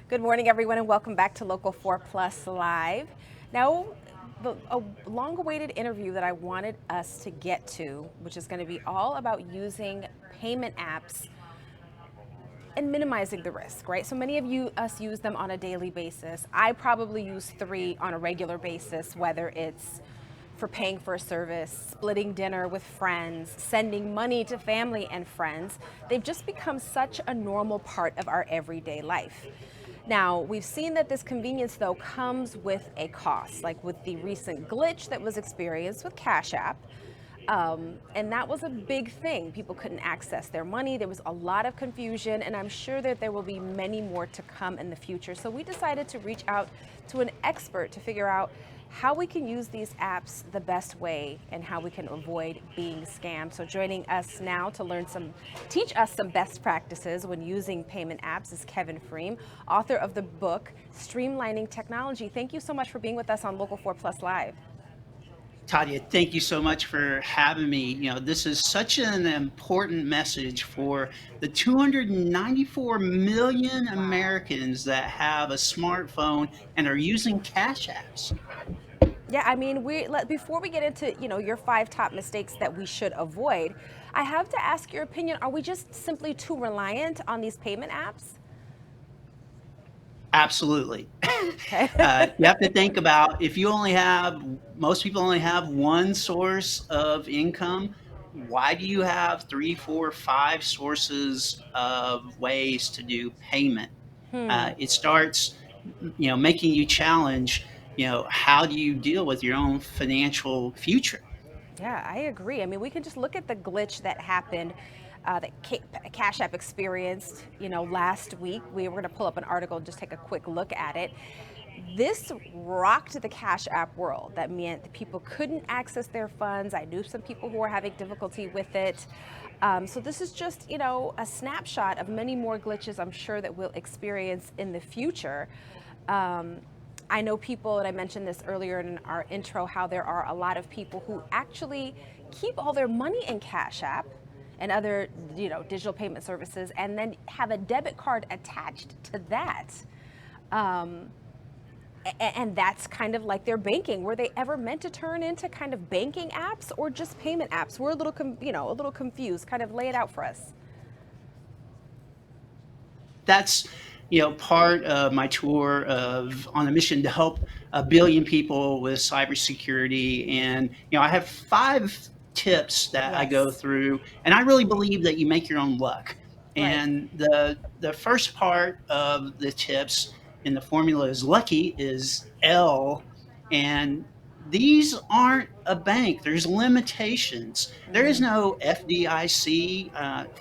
Good morning, everyone, and welcome back to Local 4 Plus Live. Now, a long-awaited interview that I wanted us to get to, which is going to be all about using payment apps and minimizing the risk, right? So many of us use them on a daily basis. I probably use three on a regular basis, whether it's for paying for a service, splitting dinner with friends, sending money to family and friends. They've just become such a normal part of our everyday life. Now, we've seen that this convenience, though, comes with a cost, like with the recent glitch that was experienced with Cash App. And that was a big thing. People couldn't access their money. There was a lot of confusion, and I'm sure that there will be many more to come in the future. So we decided to reach out to an expert to figure out how we can use these apps the best way and how we can avoid being scammed. So joining us now to teach us some best practices when using payment apps is Kevin Fream, author of the book, Streamlining Technology. Thank you so much for being with us on Local 4 Plus Live. Tadia, thank you so much for having me. This is such an important message for the 294 million Wow. Americans that have a smartphone and are using cash apps. Yeah, I mean, before we get into, your five top mistakes that we should avoid, I have to ask your opinion. Are we just simply too reliant on these payment apps? Absolutely. Okay. You have to think about if most people only have one source of income. Why do you have three, four, five sources of ways to do payment? It starts, making you challenge, how do you deal with your own financial future? Yeah, I agree. I mean, we can just look at the glitch that happened, Cash App experienced, last week. We were going to pull up an article and just take a quick look at it. This rocked the Cash App world. That meant that people couldn't access their funds. I knew some people who were having difficulty with it. So this is just, a snapshot of many more glitches I'm sure that we'll experience in the future. I know people, and I mentioned this earlier in our intro, how there are a lot of people who actually keep all their money in Cash App and other, digital payment services, and then have a debit card attached to that. Um, and that's kind of like their banking. Were they ever meant to turn into kind of banking apps or just payment apps? We're a little, a little confused. Kind of lay it out for us. That's part of my tour of on a mission to help a billion people with cybersecurity. And I have 5 tips that I go Yes. through, and I really believe that you make your own luck. Right. And the first part of the tips in the formula is lucky is L. And these aren't a bank. There's limitations. There is no FDIC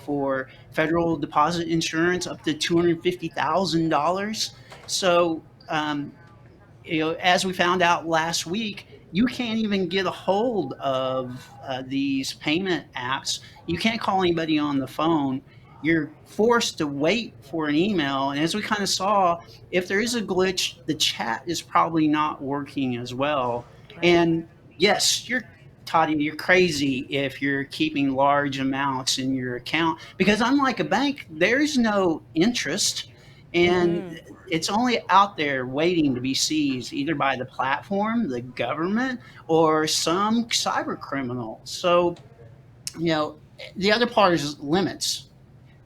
for federal deposit insurance up to $250,000. So, as we found out last week, you can't even get a hold of these payment apps. You can't call anybody on the phone. You're forced to wait for an email. And as we kind of saw, if there is a glitch, the chat is probably not working as well. Right. And yes, Toddy, you're crazy if you're keeping large amounts in your account because unlike a bank, there's no interest. And it's only out there waiting to be seized either by the platform, the government, or some cyber criminal. So, you know, the other part is limits.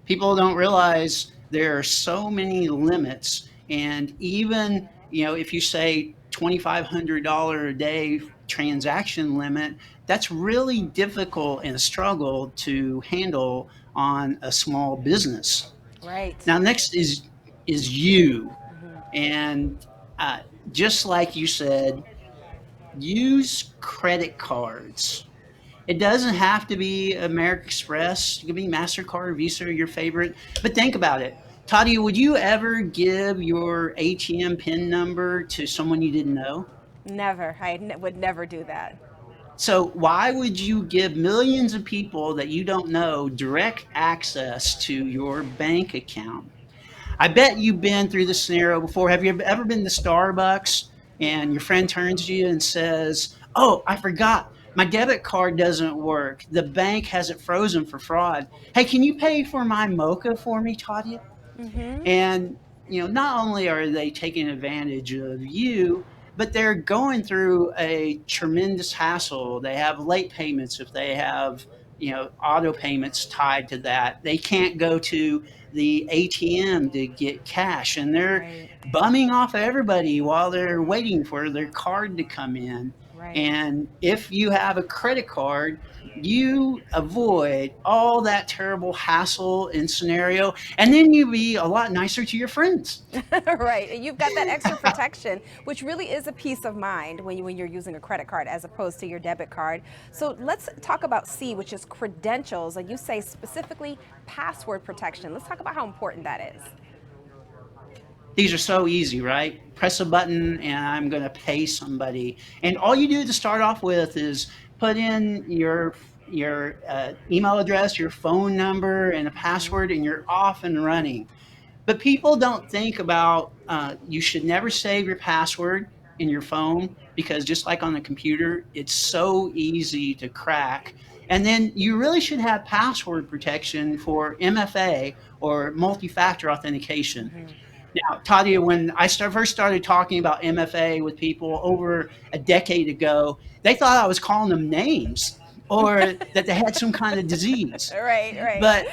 People don't realize there are so many limits. And even, if you say $2,500 a day transaction limit, that's really difficult and a struggle to handle on a small business. Right. Now, next is you. And uh, just like you said, use credit cards. It doesn't have to be American Express. It could be MasterCard, Visa, your favorite. But think about it. Tadia, would you ever give your ATM PIN number to someone you didn't know? Never. Would never do that. So why would you give millions of people that you don't know direct access to your bank account? I bet you've been through this scenario before. Have you ever been to Starbucks and your friend turns to you and says, "Oh, I forgot. My debit card doesn't work. The bank has it frozen for fraud. Hey, can you pay for my mocha for me, Tadia?" And not only are they taking advantage of you, but they're going through a tremendous hassle. They have late payments if they have, auto payments tied to that. They can't go to the ATM to get cash, and they're Right. bumming off everybody while they're waiting for their card to come in. Right. And if you have a credit card, you avoid all that terrible hassle and scenario, and then you be a lot nicer to your friends. Right. And you've got that extra protection, which really is a peace of mind when you're using a credit card as opposed to your debit card. So let's talk about C, which is credentials. And you say specifically password protection. Let's talk about how important that is. These are so easy, right? Press a button and I'm going to pay somebody. And all you do to start off with is put in your email address, your phone number, and a password, and you're off and running. But people don't think about you should never save your password in your phone because just like on the computer, it's so easy to crack. And then you really should have password protection for MFA or multi-factor authentication. Mm-hmm. Now, Tadia, when first started talking about MFA with people over a decade ago, they thought I was calling them names or that they had some kind of disease. Right, right. But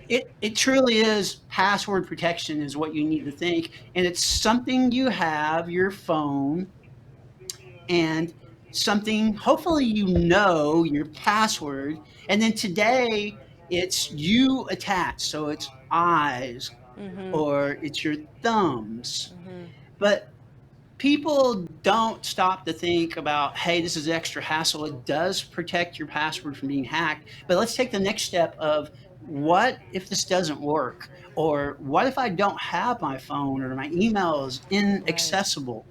it truly is password protection is what you need to think. And it's something you have your phone and something, hopefully, your password. And then today it's you attached. So it's eyes Mm-hmm. or it's your thumbs. Mm-hmm. But people don't stop to think about, hey, this is extra hassle. It does protect your password from being hacked. But let's take the next step of what if this doesn't work? Or what if I don't have my phone or my email is Right. inaccessible?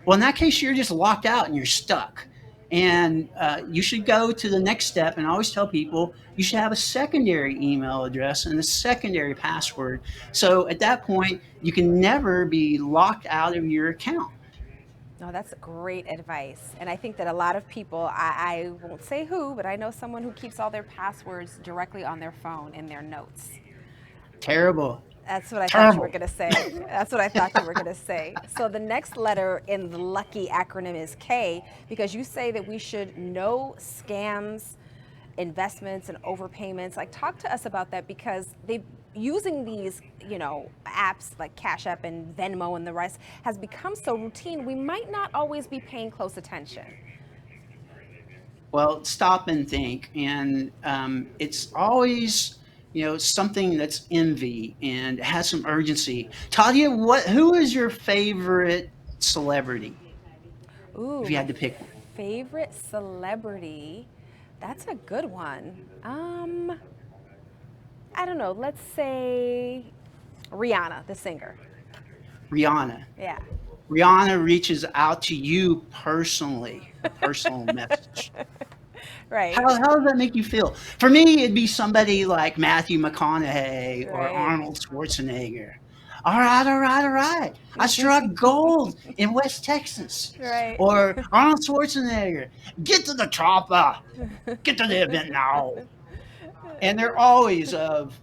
Well, in that case, you're just locked out and you're stuck. And you should go to the next step. And I always tell people you should have a secondary email address and a secondary password. So at that point, you can never be locked out of your account. No, that's great advice. And I think that a lot of people, I won't say who, but I know someone who keeps all their passwords directly on their phone in their notes. Terrible. That's what I thought you were Terrible. going to say. That's what I thought you were going to say. So the next letter in the lucky acronym is K, because you say that we should know scams, investments, and overpayments. Like, talk to us about that because they using these, apps like Cash App and Venmo and the rest has become so routine. We might not always be paying close attention. Well, stop and think. And it's always, something that's envy and has some urgency. Tadia, who is your favorite celebrity Ooh, if you my had to pick one? favorite celebrity. That's a good one. I don't know. Let's say Rihanna, the singer. Rihanna. Yeah. Rihanna reaches out to you personally, a personal message. Right. How does that make you feel? For me, it'd be somebody like Matthew McConaughey or Right. Arnold Schwarzenegger. All right, all right, all right. I struck gold in West Texas. Right. Or Arnold Schwarzenegger, get to the chopper, get to the event now. And they're always of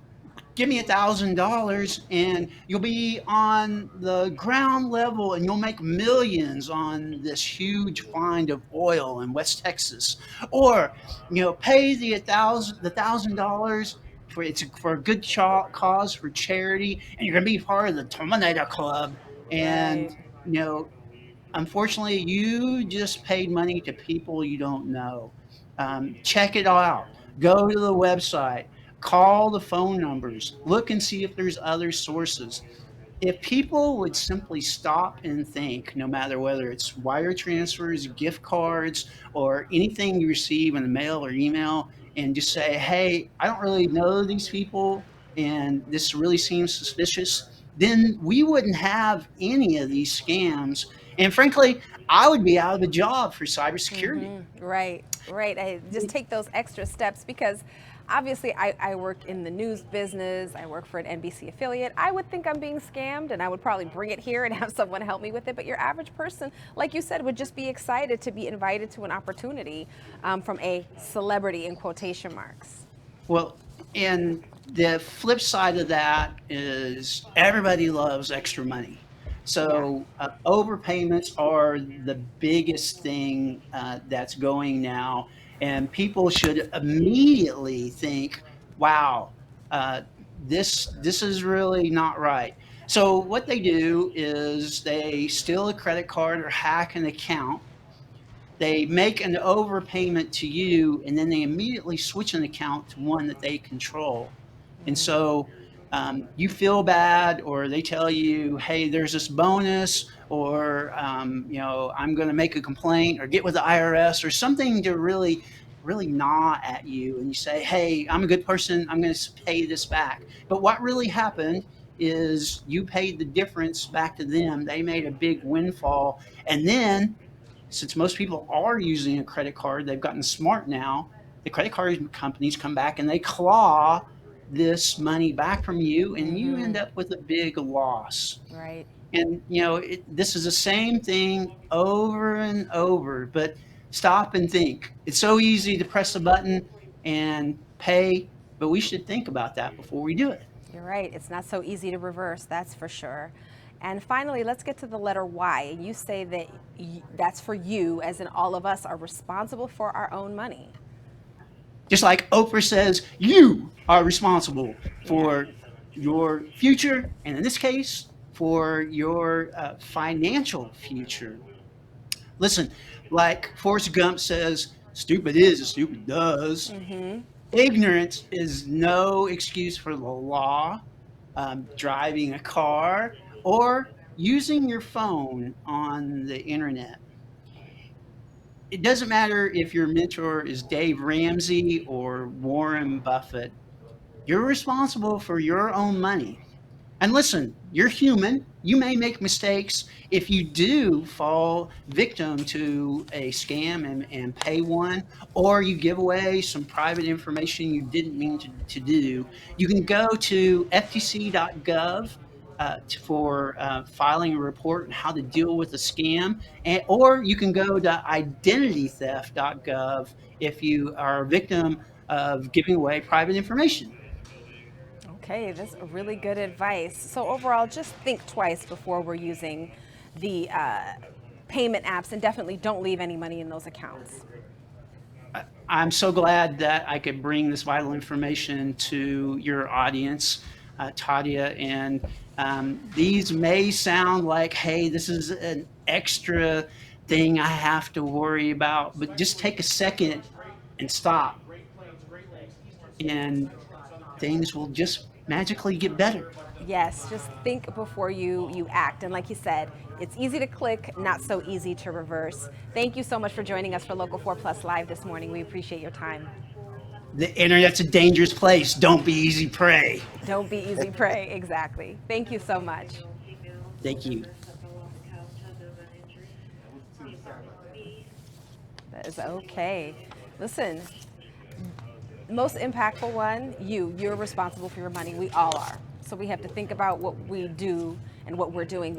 give me $1,000 and you'll be on the ground level and you'll make millions on this huge find of oil in West Texas. Or, pay the $1,000 for it's for a good cause for charity, and you're gonna be part of the Terminator Club. And Right. you know, unfortunately, you just paid money to people you don't know. Check it out. Go to the website, call the phone numbers, look and see if there's other sources. If people would simply stop and think, no matter whether it's wire transfers, gift cards, or anything you receive in the mail or email, and just say, hey, I don't really know these people, and this really seems suspicious, then we wouldn't have any of these scams. And frankly, I would be out of a job for cybersecurity. Right, right. I just take those extra steps because obviously I work in the news business. I work for an NBC affiliate. I would think I'm being scammed and I would probably bring it here and have someone help me with it. But your average person, like you said, would just be excited to be invited to an opportunity from a celebrity in quotation marks. Well, and The flip side of that is everybody loves extra money. Yeah. So overpayments are the biggest thing that's going now, and people should immediately think, "Wow, uh, this is really not right." So what they do is they steal a credit card or hack an account, they make an overpayment to you, and then they immediately switch an account to one that they control. And so you feel bad, or they tell you, "Hey, there's this bonus," or I'm going to make a complaint or get with the IRS or something to really gnaw at you. And you say, "Hey, I'm a good person. I'm going to pay this back." But what really happened is you paid the difference back to them. They made a big windfall, and then since most people are using a credit card, they've gotten smart now. The credit card companies come back and they claw this money back from you, and you end Mm-hmm. up with a big loss. Right. And this is the same thing over and over. But stop and think. It's so easy to press a button and pay, but we should think about that before we do it. You're right. It's not so easy to reverse, that's for sure. And finally, let's get to the letter Y. You say that that's for you, as in all of us are responsible for our own money. Just like Oprah says, you are responsible Yeah. for your future, and in this case, for your financial future. Listen, like Forrest Gump says, stupid is as stupid does. Mm-hmm. Ignorance is no excuse for the law, driving a car, or using your phone on the internet. It doesn't matter if your mentor is Dave Ramsey or Warren Buffett. You're responsible for your own money. And listen, you're human. You may make mistakes. If you do fall victim to a scam and pay one, or you give away some private information you didn't mean to do, you can go to ftc.gov for filing a report and how to deal with a scam, or you can go to identitytheft.gov if you are a victim of giving away private information. Okay, that's really good advice. So overall, just think twice before we're using the payment apps, and definitely don't leave any money in those accounts. I'm so glad that I could bring this vital information to your audience, Tadia. And these may sound like, hey, this is an extra thing I have to worry about, but just take a second and stop, and things will just magically get better. Yes, just think before you act. And like you said, it's easy to click, not so easy to reverse. Thank you so much for joining us for Local 4 Plus Live this morning. We appreciate your time. The internet's a dangerous place. Don't be easy prey. Don't be easy prey. Exactly. Thank you so much. Thank you. That is okay. Listen, most impactful one, you're responsible for your money. We all are. So we have to think about what we do and what we're doing.